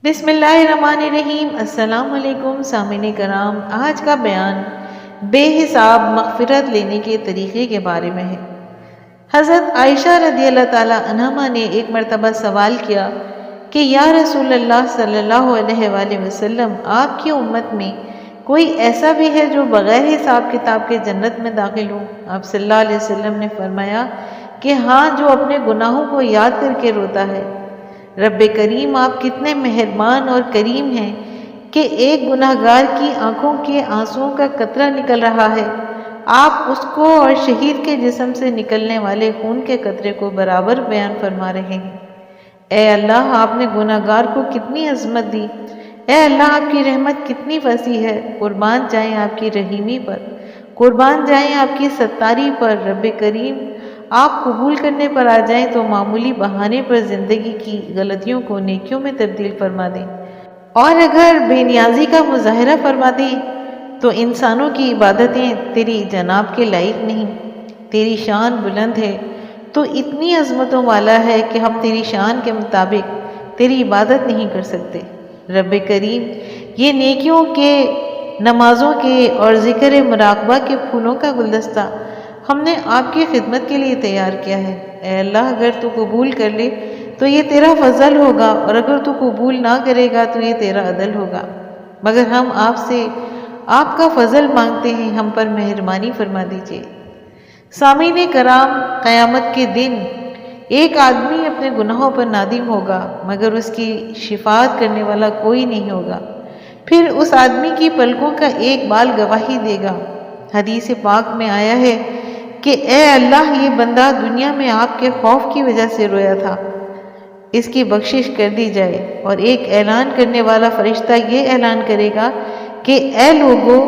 بسم اللہ الرحمن الرحیم۔ السلام علیکم سامعین کرام، آج کا بیان بے حساب مغفرت لینے کے طریقے کے بارے میں ہے۔ حضرت عائشہ رضی اللہ تعالی عنہا نے ایک مرتبہ سوال کیا کہ یا رسول اللہ صلی اللہ علیہ وآلہ وسلم، آپ کی امت میں کوئی ایسا بھی ہے جو بغیر حساب کتاب کے جنت میں داخل ہو؟ آپ صلی اللہ علیہ وسلم نے فرمایا کہ ہاں، جو اپنے گناہوں کو یاد کر کے روتا ہے۔ رب کریم آپ کتنے مہربان اور کریم ہیں کہ ایک گناہ گار کی آنکھوں کے آنسوؤں کا قطرہ نکل رہا ہے، آپ اس کو اور شہید کے جسم سے نکلنے والے خون کے قطرے کو برابر بیان فرما رہے ہیں۔ اے اللہ، آپ نے گناہ گار کو کتنی عظمت دی۔ اے اللہ، آپ کی رحمت کتنی وسیع ہے۔ قربان جائیں آپ کی رحیمی پر، قربان جائیں آپ کی ستاری پر۔ رب کریم آپ قبول کرنے پر آ جائیں تو معمولی بہانے پر زندگی کی غلطیوں کو نیکیوں میں تبدیل فرما دیں، اور اگر بے نیازی کا مظاہرہ فرما دیں تو انسانوں کی عبادتیں تیری جناب کے لائق نہیں۔ تیری شان بلند ہے، تو اتنی عظمتوں والا ہے کہ ہم تیری شان کے مطابق تیری عبادت نہیں کر سکتے۔ رب کریم، یہ نیکیوں کے، نمازوں کے اور ذکر مراقبہ کے پھولوں کا گلدستہ ہم نے آپ کی خدمت کے لیے تیار کیا ہے۔ اے اللہ، اگر تو قبول کر لے تو یہ تیرا فضل ہوگا، اور اگر تو قبول نہ کرے گا تو یہ تیرا عدل ہوگا، مگر ہم آپ سے آپ کا فضل مانگتے ہیں، ہم پر مہربانی فرما دیجیے۔ سامعین کرام، قیامت کے دن ایک آدمی اپنے گناہوں پر نادم ہوگا، مگر اس کی شفاعت کرنے والا کوئی نہیں ہوگا۔ پھر اس آدمی کی پلکوں کا ایک بال گواہی دے گا۔ حدیث پاک میں آیا ہے کہ اے اللہ، یہ بندہ دنیا میں آپ کے خوف کی وجہ سے رویا تھا، اس کی بخشش کر دی جائے۔ اور ایک اعلان کرنے والا فرشتہ یہ اعلان کرے گا کہ اے لوگو،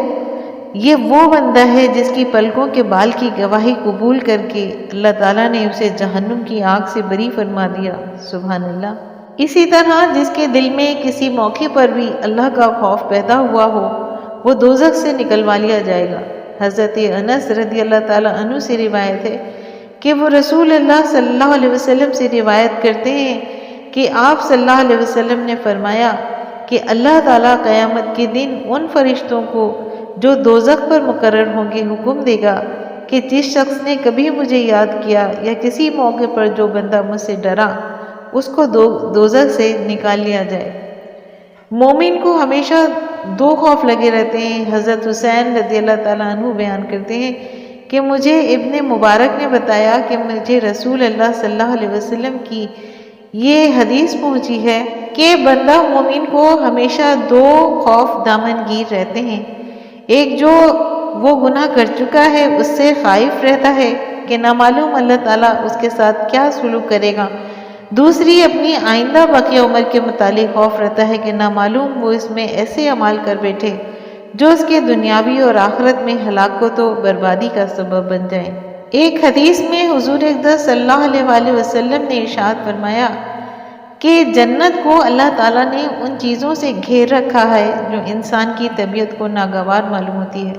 یہ وہ بندہ ہے جس کی پلکوں کے بال کی گواہی قبول کر کے اللہ تعالیٰ نے اسے جہنم کی آگ سے بری فرما دیا۔ سبحان اللہ۔ اسی طرح جس کے دل میں کسی موقع پر بھی اللہ کا خوف پیدا ہوا ہو، وہ دوزخ سے نکلوا لیا جائے گا۔ حضرت انس رضی اللہ تعالیٰ عنہ سے روایت ہے کہ وہ رسول اللہ صلی اللہ علیہ وسلم سے روایت کرتے ہیں کہ آپ صلی اللہ علیہ وسلم نے فرمایا کہ اللہ تعالیٰ قیامت کے دن ان فرشتوں کو جو دوزخ پر مقرر ہوں گے حکم دے گا کہ جس شخص نے کبھی مجھے یاد کیا یا کسی موقع پر جو بندہ مجھ سے ڈرا، اس کو دوزخ سے نکال لیا جائے۔ مومن کو ہمیشہ دو خوف لگے رہتے ہیں۔ حضرت حسین رضی اللہ تعالیٰ عنہ بیان کرتے ہیں کہ مجھے ابن مبارک نے بتایا کہ مجھے رسول اللہ صلی اللہ علیہ وسلم کی یہ حدیث پہنچی ہے کہ بندہ مومن کو ہمیشہ دو خوف دامن گیر رہتے ہیں۔ ایک، جو وہ گناہ کر چکا ہے اس سے خائف رہتا ہے کہ نہ معلوم اللہ تعالیٰ اس کے ساتھ کیا سلوک کرے گا۔ دوسری، اپنی آئندہ باقی عمر کے متعلق خوف رہتا ہے کہ نہ معلوم وہ اس میں ایسے اعمال کر بیٹھے جو اس کے دنیاوی اور آخرت میں ہلاکت و بربادی کا سبب بن جائیں۔ ایک حدیث میں حضور اقدس صلی اللہ علیہ وآلہ وسلم نے ارشاد فرمایا کہ جنت کو اللہ تعالیٰ نے ان چیزوں سے گھیر رکھا ہے جو انسان کی طبیعت کو ناگوار معلوم ہوتی ہے،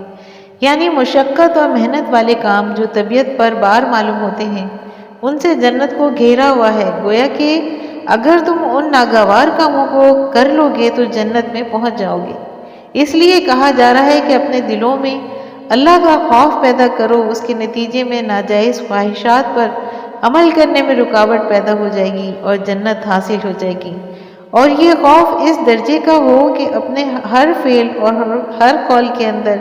یعنی مشقت اور محنت والے کام جو طبیعت پر بار معلوم ہوتے ہیں، ان سے جنت کو گھیرا ہوا ہے۔ گویا کہ اگر تم ان ناگوار کاموں کو کر لو گے تو جنت میں پہنچ جاؤ گے۔ اس لیے کہا جا رہا ہے کہ اپنے دلوں میں اللہ کا خوف پیدا کرو، اس کے نتیجے میں ناجائز خواہشات پر عمل کرنے میں رکاوٹ پیدا ہو جائے گی اور جنت حاصل ہو جائے گی۔ اور یہ خوف اس درجے کا ہو کہ اپنے ہر فعل اور ہر قول کے اندر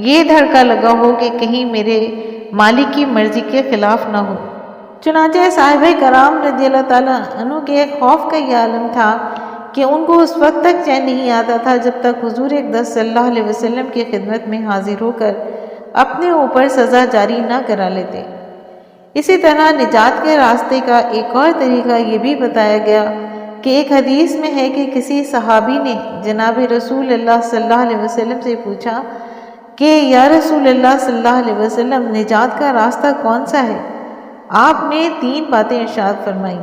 یہ دھڑکا لگا ہو کہ کہیں میرے مالک کی مرضی کے خلاف نہ ہو۔ چنانچہ صحابہ کرام رضی اللہ تعالیٰ عنہ کے خوف کا یہ عالم تھا کہ ان کو اس وقت تک چین نہیں آتا تھا جب تک حضور اقدس صلی اللہ علیہ وسلم کی خدمت میں حاضر ہو کر اپنے اوپر سزا جاری نہ کرا لیتے۔ اسی طرح نجات کے راستے کا ایک اور طریقہ یہ بھی بتایا گیا کہ ایک حدیث میں ہے کہ کسی صحابی نے جناب رسول اللہ صلی اللہ علیہ وسلم سے پوچھا کہ یا رسول اللہ صلی اللہ علیہ وسلم، نجات کا راستہ کون سا ہے؟ آپ نے 3 باتیں ارشاد فرمائیں۔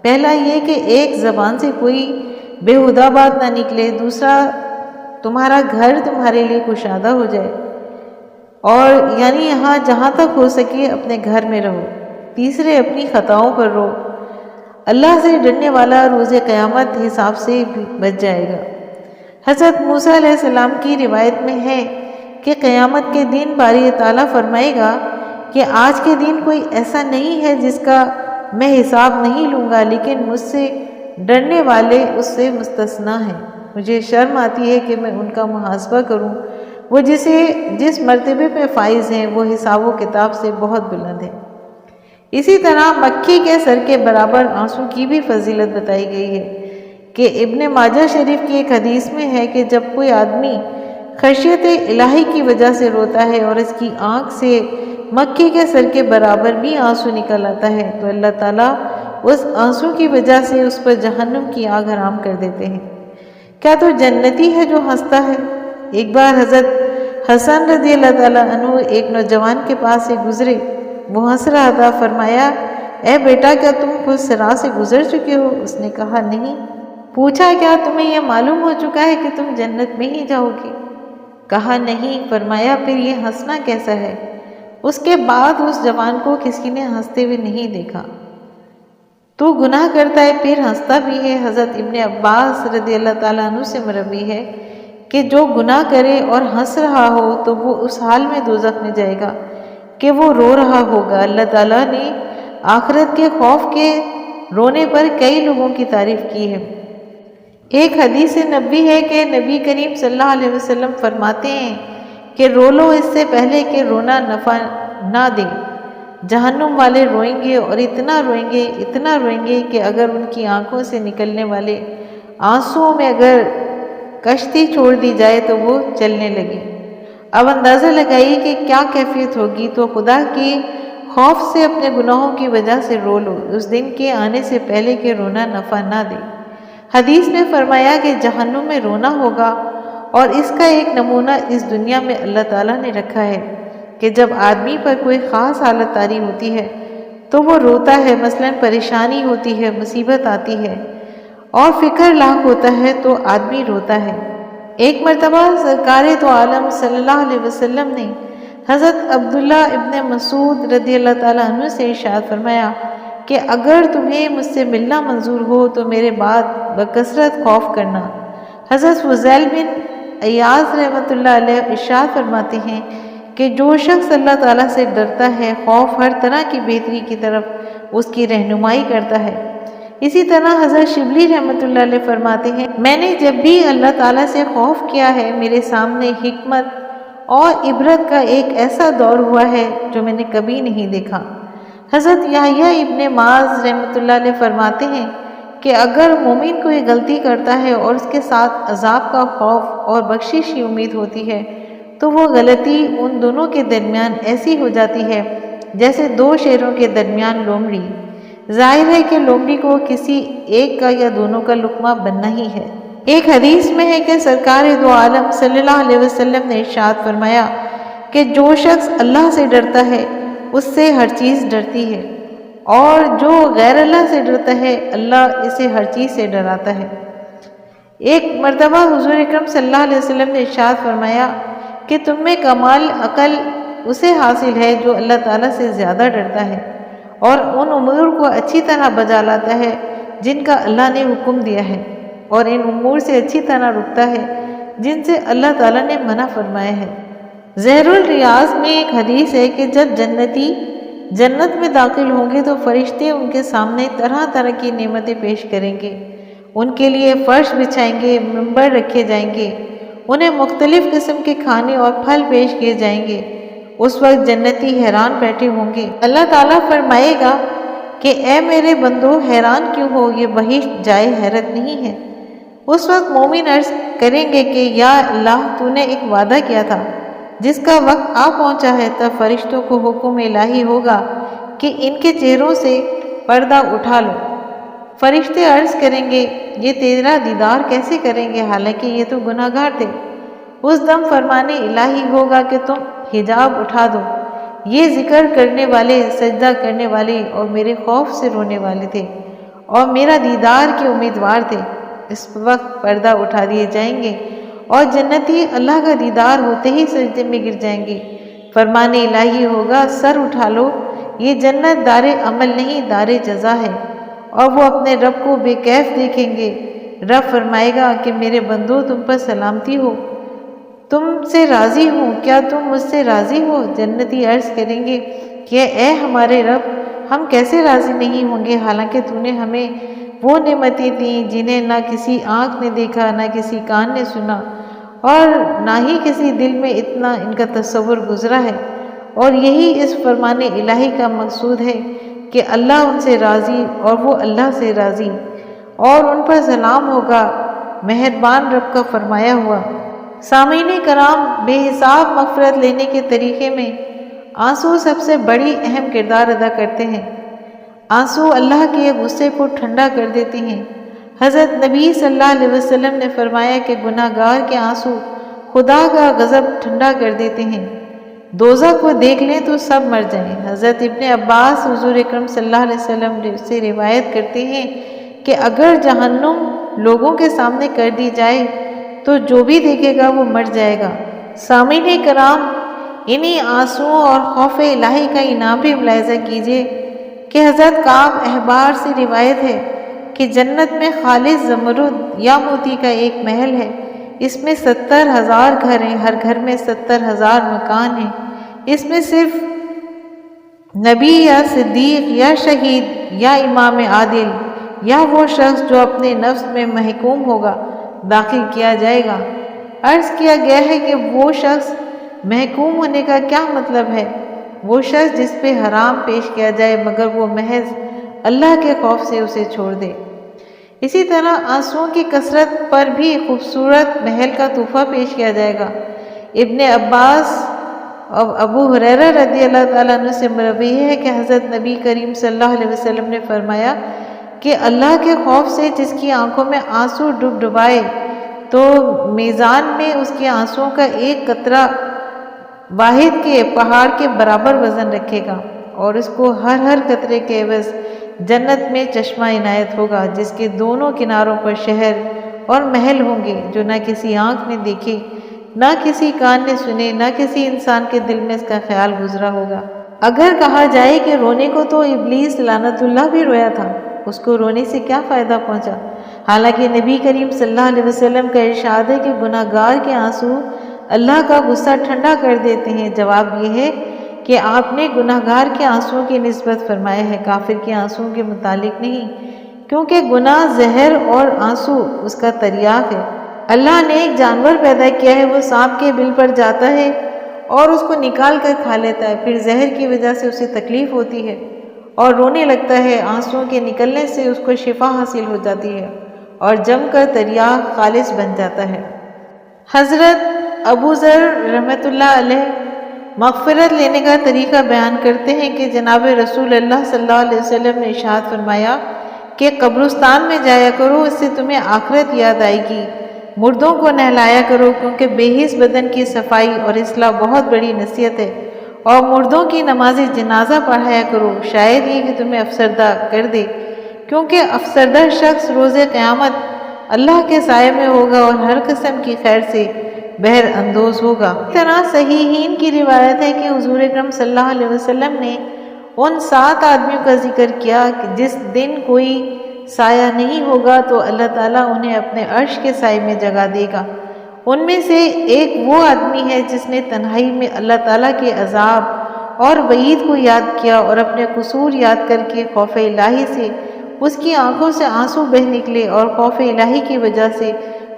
پہلا یہ کہ ایک، زبان سے کوئی بےہودہ بات نہ نکلے۔ دوسرا، تمہارا گھر تمہارے لیے کشادہ ہو جائے، اور یعنی یہاں جہاں تک ہو سکے اپنے گھر میں رہو۔ تیسرے، اپنی خطاؤں پر رو، اللہ سے ڈرنے والا روز قیامت حساب سے بچ جائے گا۔ حضرت موسیٰ علیہ السلام کی روایت میں ہے کہ قیامت کے دن باری تعالیٰ فرمائے گا کہ آج کے دن کوئی ایسا نہیں ہے جس کا میں حساب نہیں لوں گا، لیکن مجھ سے ڈرنے والے اس سے مستثنا ہیں۔ مجھے شرم آتی ہے کہ میں ان کا محاسبہ کروں، وہ جس مرتبے پہ فائز ہیں وہ حساب و کتاب سے بہت بلند ہے۔ اسی طرح مکھی کے سر کے برابر آنسو کی بھی فضیلت بتائی گئی ہے کہ ابن ماجہ شریف کی ایک حدیث میں ہے کہ جب کوئی آدمی خشیت الہی کی وجہ سے روتا ہے اور اس کی آنکھ سے مکھی کے سر کے برابر بھی آنسو نکل آتا ہے تو اللہ تعالیٰ اس آنسو کی وجہ سے اس پر جہنم کی آگ حرام کر دیتے ہیں۔ کیا تو جنتی ہے جو ہنستا ہے؟ ایک بار حضرت حسن رضی اللہ تعالیٰ عنہ ایک نوجوان کے پاس سے گزرے، وہ ہنس رہا تھا۔ فرمایا، اے بیٹا کیا تم خود صراط سے گزر چکے ہو؟ اس نے کہا نہیں۔ پوچھا کیا تمہیں یہ معلوم ہو چکا ہے کہ تم جنت میں ہی جاؤ گے؟ کہا نہیں۔ فرمایا پھر یہ ہنسنا کیسا ہے؟ اس کے بعد اس جوان کو کسی نے ہنستے ہوئے نہیں دیکھا۔ تو گناہ کرتا ہے پھر ہنستا بھی ہے۔ حضرت ابن عباس رضی اللہ تعالیٰ عنہ سے مروی ہے کہ جو گناہ کرے اور ہنس رہا ہو تو وہ اس حال میں دوزخ میں جائے گا کہ وہ رو رہا ہوگا۔ اللہ تعالیٰ نے آخرت کے خوف کے رونے پر کئی لوگوں کی تعریف کی ہے۔ ایک حدیث نبوی ہے کہ نبی کریم صلی اللہ علیہ وسلم فرماتے ہیں کہ رو لو اس سے پہلے کہ رونا نفع نہ دے۔ جہنم والے روئیں گے اور اتنا روئیں گے کہ اگر ان کی آنکھوں سے نکلنے والے آنسوؤں میں اگر کشتی چھوڑ دی جائے تو وہ چلنے لگے۔ اب اندازہ لگائیے کہ کیا کیفیت ہوگی، تو خدا کے خوف سے اپنے گناہوں کی وجہ سے رو لو اس دن کے آنے سے پہلے کہ رونا نفع نہ دے۔ حدیث میں فرمایا کہ جہنم میں رونا ہوگا، اور اس کا ایک نمونہ اس دنیا میں اللہ تعالیٰ نے رکھا ہے کہ جب آدمی پر کوئی خاص حالت طاری ہوتی ہے تو وہ روتا ہے، مثلاً پریشانی ہوتی ہے، مصیبت آتی ہے اور فکر لاحق ہوتا ہے تو آدمی روتا ہے۔ ایک مرتبہ سرکار دو عالم صلی اللہ علیہ وسلم نے حضرت عبداللہ ابن مسعود رضی اللہ تعالیٰ عنہ سے ارشاد فرمایا کہ اگر تمہیں مجھ سے ملنا منظور ہو تو میرے بعد بکثرت خوف کرنا۔ حضرت فضیل بن عیاض رحمۃ اللہ علیہ ارشاد فرماتے ہیں کہ جو شخص اللہ تعالیٰ سے ڈرتا ہے، خوف ہر طرح کی بہتری کی طرف اس کی رہنمائی کرتا ہے۔ اسی طرح حضرت شبلی رحمۃ اللہ علیہ فرماتے ہیں، میں نے جب بھی اللہ تعالیٰ سے خوف کیا ہے میرے سامنے حکمت اور عبرت کا ایک ایسا دور ہوا ہے جو میں نے کبھی نہیں دیکھا۔ حضرت یحییٰ ابن معاذ رحمۃ اللہ علیہ فرماتے ہیں کہ اگر مومن کوئی غلطی کرتا ہے اور اس کے ساتھ عذاب کا خوف اور بخشش کی امید ہوتی ہے تو وہ غلطی ان دونوں کے درمیان ایسی ہو جاتی ہے جیسے دو شیروں کے درمیان لومڑی۔ ظاہر ہے کہ لومڑی کو کسی ایک کا یا دونوں کا لقمہ بننا ہی ہے۔ ایک حدیث میں ہے کہ سرکار دو عالم صلی اللہ علیہ وسلم نے ارشاد فرمایا کہ جو شخص اللہ سے ڈرتا ہے اس سے ہر چیز ڈرتی ہے، اور جو غیر اللہ سے ڈرتا ہے اللہ اسے ہر چیز سے ڈراتا ہے۔ ایک مرتبہ حضور اکرم صلی اللہ علیہ وسلم نے ارشاد فرمایا کہ تم میں کمال عقل اسے حاصل ہے جو اللہ تعالیٰ سے زیادہ ڈرتا ہے اور ان امور کو اچھی طرح بجا لاتا ہے جن کا اللہ نے حکم دیا ہے، اور ان امور سے اچھی طرح رکتا ہے جن سے اللہ تعالیٰ نے منع فرمایا ہے۔ زہر الریاض میں ایک حدیث ہے کہ جب جنتی جنت میں داخل ہوں گے تو فرشتے ان کے سامنے طرح طرح کی نعمتیں پیش کریں گے، ان کے لیے فرش بچھائیں گے، منبر رکھے جائیں گے، انہیں مختلف قسم کے کھانے اور پھل پیش کیے جائیں گے۔ اس وقت جنتی حیران بیٹھے ہوں گے۔ اللہ تعالیٰ فرمائے گا کہ اے میرے بندو حیران کیوں ہو، یہ بہشت جائے حیرت نہیں ہے۔ اس وقت مومن عرض کریں گے کہ یا اللہ تو نے ایک وعدہ کیا تھا جس کا وقت آ پہنچا ہے۔ تب فرشتوں کو حکم الہی ہوگا کہ ان کے چہروں سے پردہ اٹھا لو۔ فرشتے عرض کریں گے یہ تیرا دیدار کیسے کریں گے حالانکہ یہ تو گناہ گار تھے۔ اس دم فرمانے الہی ہوگا کہ تم حجاب اٹھا دو، یہ ذکر کرنے والے، سجدہ کرنے والے اور میرے خوف سے رونے والے تھے اور میرا دیدار کے امیدوار تھے۔ اس وقت پردہ اٹھا دیے جائیں گے اور جنتی اللہ کا دیدار ہوتے ہی سجدے میں گر جائیں گے۔ فرمانے الہی ہوگا سر اٹھا لو، یہ جنت دار عمل نہیں دار جزا ہے، اور وہ اپنے رب کو بے کیف دیکھیں گے۔ رب فرمائے گا کہ میرے بندو تم پر سلامتی ہو، تم سے راضی ہوں، کیا تم مجھ سے راضی ہو؟ جنتی عرض کریں گے کہ اے ہمارے رب، ہم کیسے راضی نہیں ہوں گے، حالانکہ تو نے ہمیں وہ نعمتیں دیں جنہیں نہ کسی آنکھ نے دیکھا، نہ کسی کان نے سنا، اور نہ ہی کسی دل میں اتنا ان کا تصور گزرا ہے۔ اور یہی اس فرمان الہی کا مقصود ہے کہ اللہ ان سے راضی اور وہ اللہ سے راضی، اور ان پر سلام ہوگا مہربان رب کا فرمایا ہوا۔ سامعین کرام، بے حساب مغفرت لینے کے طریقے میں آنسو سب سے بڑی اہم کردار ادا کرتے ہیں۔ آنسو اللہ کے غصے کو ٹھنڈا کر دیتے ہیں۔ حضرت نبی صلی اللہ علیہ وسلم نے فرمایا کہ گناہ گار کے آنسو خدا کا غضب ٹھنڈا کر دیتے ہیں۔ دوزخ کو دیکھ لیں تو سب مر جائیں۔ حضرت ابن عباس حضور اکرم صلی اللہ علیہ وسلم سے روایت کرتے ہیں کہ اگر جہنم لوگوں کے سامنے کر دی جائے تو جو بھی دیکھے گا وہ مر جائے گا۔ سامعین کرام، انہی آنسوؤں اور خوف الہی کا انعام بھی ملاحظہ کیجیے کہ حضرت کعب احبار سے روایت ہے کہ جنت میں خالص زمرد یا موتی کا ایک محل ہے، اس میں 70,000 گھر ہیں، ہر گھر میں 70,000 مکان ہیں، اس میں صرف نبی یا صدیق یا شہید یا امام عادل یا وہ شخص جو اپنے نفس میں محکوم ہوگا داخل کیا جائے گا۔ عرض کیا گیا ہے کہ وہ شخص محکوم ہونے کا کیا مطلب ہے؟ وہ شخص جس پہ حرام پیش کیا جائے مگر وہ محض اللہ کے خوف سے اسے چھوڑ دے۔ اسی طرح آنسوؤں کی کثرت پر بھی خوبصورت محل کا تحفہ پیش کیا جائے گا۔ ابن عباس اور ابو ہریرہ رضی اللہ تعالیٰ عنہ سے مروی ہے کہ حضرت نبی کریم صلی اللہ علیہ وسلم نے فرمایا کہ اللہ کے خوف سے جس کی آنکھوں میں آنسو ڈب ڈبائے تو میزان میں اس کے آنسوؤں کا ایک قطرہ واحد کے پہاڑ کے برابر وزن رکھے گا، اور اس کو ہر قطرے کے عوض جنت میں چشمہ عنایت ہوگا جس کے دونوں کناروں پر شہر اور محل ہوں گے جو نہ کسی آنکھ نے دیکھے، نہ کسی کان نے سنے، نہ کسی انسان کے دل میں اس کا خیال گزرا ہوگا۔ اگر کہا جائے کہ رونے کو تو ابلیس لعنت اللہ بھی رویا تھا، اس کو رونے سے کیا فائدہ پہنچا؟ حالانکہ نبی کریم صلی اللہ علیہ وسلم کا ارشاد ہے کہ گناہ گار کے آنسو اللہ کا غصہ ٹھنڈا کر دیتے ہیں۔ جواب یہ ہے کہ آپ نے گناہ گار کے آنسوؤں کی نسبت فرمایا ہے، کافر کے آنسوؤں کے متعلق نہیں، کیونکہ گناہ زہر اور آنسو اس کا تریاق ہے۔ اللہ نے ایک جانور پیدا کیا ہے، وہ سانپ کے بل پر جاتا ہے اور اس کو نکال کر کھا لیتا ہے، پھر زہر کی وجہ سے اسے تکلیف ہوتی ہے اور رونے لگتا ہے، آنسوؤں کے نکلنے سے اس کو شفا حاصل ہو جاتی ہے اور جم کر تریاق خالص بن جاتا ہے۔ حضرت ابو ذر رحمۃ اللہ علیہ مغفرت لینے کا طریقہ بیان کرتے ہیں کہ جناب رسول اللہ صلی اللہ علیہ وسلم نے ارشاد فرمایا کہ قبرستان میں جایا کرو، اس سے تمہیں آخرت یاد آئے گی، مردوں کو نہلایا کرو کیونکہ بے حس بدن کی صفائی اور اصلاح بہت بڑی نصیحت ہے، اور مردوں کی نماز جنازہ پڑھایا کرو، شاید یہ کہ تمہیں افسردہ کر دے، کیونکہ افسردہ شخص روز قیامت اللہ کے سائے میں ہوگا اور ہر قسم کی خیر سے بہر اندوز ہوگا۔ اس طرح صحیحین کی روایت ہے کہ حضور اکرم صلی اللہ علیہ وسلم نے ان 7 آدمیوں کا ذکر کیا کہ جس دن کوئی سایہ نہیں ہوگا تو اللہ تعالیٰ انہیں اپنے عرش کے سائے میں جگہ دے گا۔ ان میں سے ایک وہ آدمی ہے جس نے تنہائی میں اللہ تعالیٰ کے عذاب اور وعید کو یاد کیا اور اپنے قصور یاد کر کے خوف الہی سے اس کی آنکھوں سے آنسو بہہ نکلے اور خوف الہی کی وجہ سے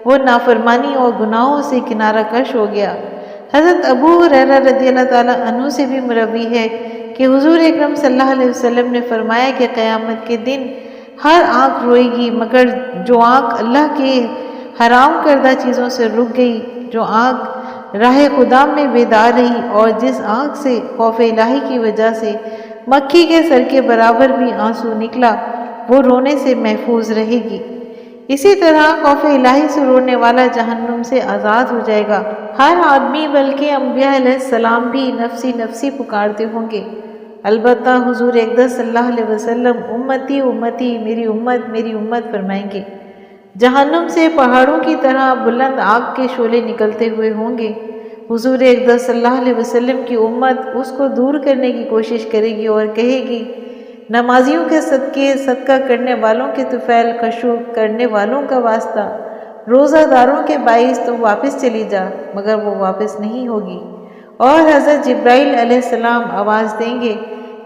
وہ نافرمانی اور گناہوں سے کنارہ کش ہو گیا۔ حضرت ابو ہریرہ رضی اللہ تعالیٰ عنہ سے بھی مروی ہے کہ حضور اکرم صلی اللہ علیہ وسلم نے فرمایا کہ قیامت کے دن ہر آنکھ روئے گی مگر جو آنکھ اللہ کے حرام کردہ چیزوں سے رک گئی، جو آنکھ راہ خدا میں بیدار رہی، اور جس آنکھ سے خوف الہی کی وجہ سے مکھی کے سر کے برابر بھی آنسو نکلا، وہ رونے سے محفوظ رہے گی۔ اسی طرح خوف الہی سے رونے والا جہنم سے آزاد ہو جائے گا۔ ہر آدمی بلکہ انبیاء علیہ السلام بھی نفسی نفسی پکارتے ہوں گے، البتہ حضور اقدس صلی اللہ علیہ وسلم امتی امتی، میری امت میری امت فرمائیں گے۔ جہنم سے پہاڑوں کی طرح بلند آگ کے شعلے نکلتے ہوئے ہوں گے۔ حضور اقدس صلی اللہ علیہ وسلم کی امت اس کو دور کرنے کی کوشش کرے گی اور کہے گی، نمازیوں کے صدقے، صدقہ کرنے والوں کے طفیل، خشوع کرنے والوں کا واسطہ، روزہ داروں کے باعث تو واپس چلی جا، مگر وہ واپس نہیں ہوگی۔ اور حضرت جبرائیل علیہ السلام آواز دیں گے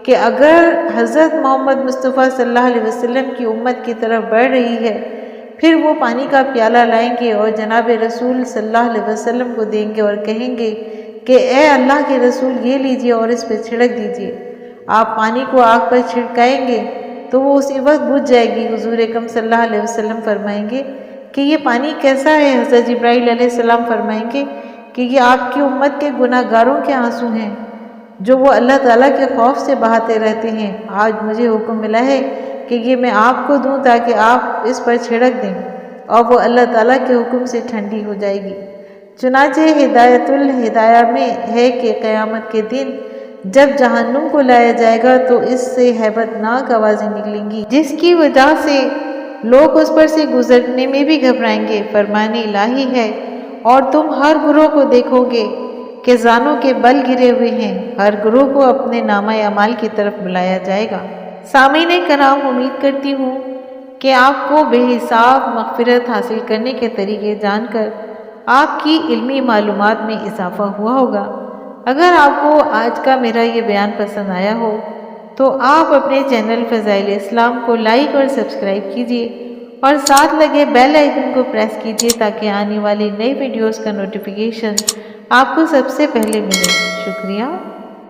کہ اگر حضرت محمد مصطفیٰ صلی اللہ علیہ وسلم کی امت کی طرف بڑھ رہی ہے، پھر وہ پانی کا پیالہ لائیں گے اور جناب رسول صلی اللہ علیہ وسلم کو دیں گے اور کہیں گے کہ اے اللہ کے رسول، یہ لیجئے اور اس پہ چھڑک دیجئے۔ آپ پانی کو آگ پر چھڑکائیں گے تو وہ اسی وقت بجھ جائے گی۔ حضور اکرم صلی اللہ علیہ وسلم فرمائیں گے کہ یہ پانی کیسا ہے؟ حضرت جبرائیل علیہ السلام فرمائیں گے کہ یہ آپ کی امت کے گناہ گاروں کے آنسو ہیں جو وہ اللہ تعالیٰ کے خوف سے بہاتے رہتے ہیں۔ آج مجھے حکم ملا ہے کہ یہ میں آپ کو دوں تاکہ آپ اس پر چھڑک دیں، اور وہ اللہ تعالیٰ کے حکم سے ٹھنڈی ہو جائے گی۔ چنانچہ ہدایت الہدایہ میں ہے کہ قیامت کے دن جب جہنم کو لایا جائے گا تو اس سے ہیبت ناک آوازیں نکلیں گی، جس کی وجہ سے لوگ اس پر سے گزرنے میں بھی گھبرائیں گے۔ فرمان الہی ہے، اور تم ہر گروہ کو دیکھو گے کہ زانوں کے بل گرے ہوئے ہیں، ہر گروہ کو اپنے نامہ اعمال کی طرف بلایا جائے گا۔ سامعین کرام، امید کرتی ہوں کہ آپ کو بے حساب مغفرت حاصل کرنے کے طریقے جان کر آپ کی علمی معلومات میں اضافہ ہوا ہوگا۔ اگر آپ کو آج کا میرا یہ بیان پسند آیا ہو تو آپ اپنے چینل فضائل اسلام کو لائک اور سبسکرائب کیجیے اور ساتھ لگے بیل آئیکن کو پریس کیجیے تاکہ آنے والی نئی ویڈیوز کا نوٹیفیکیشن آپ کو سب سے پہلے ملے۔ شکریہ۔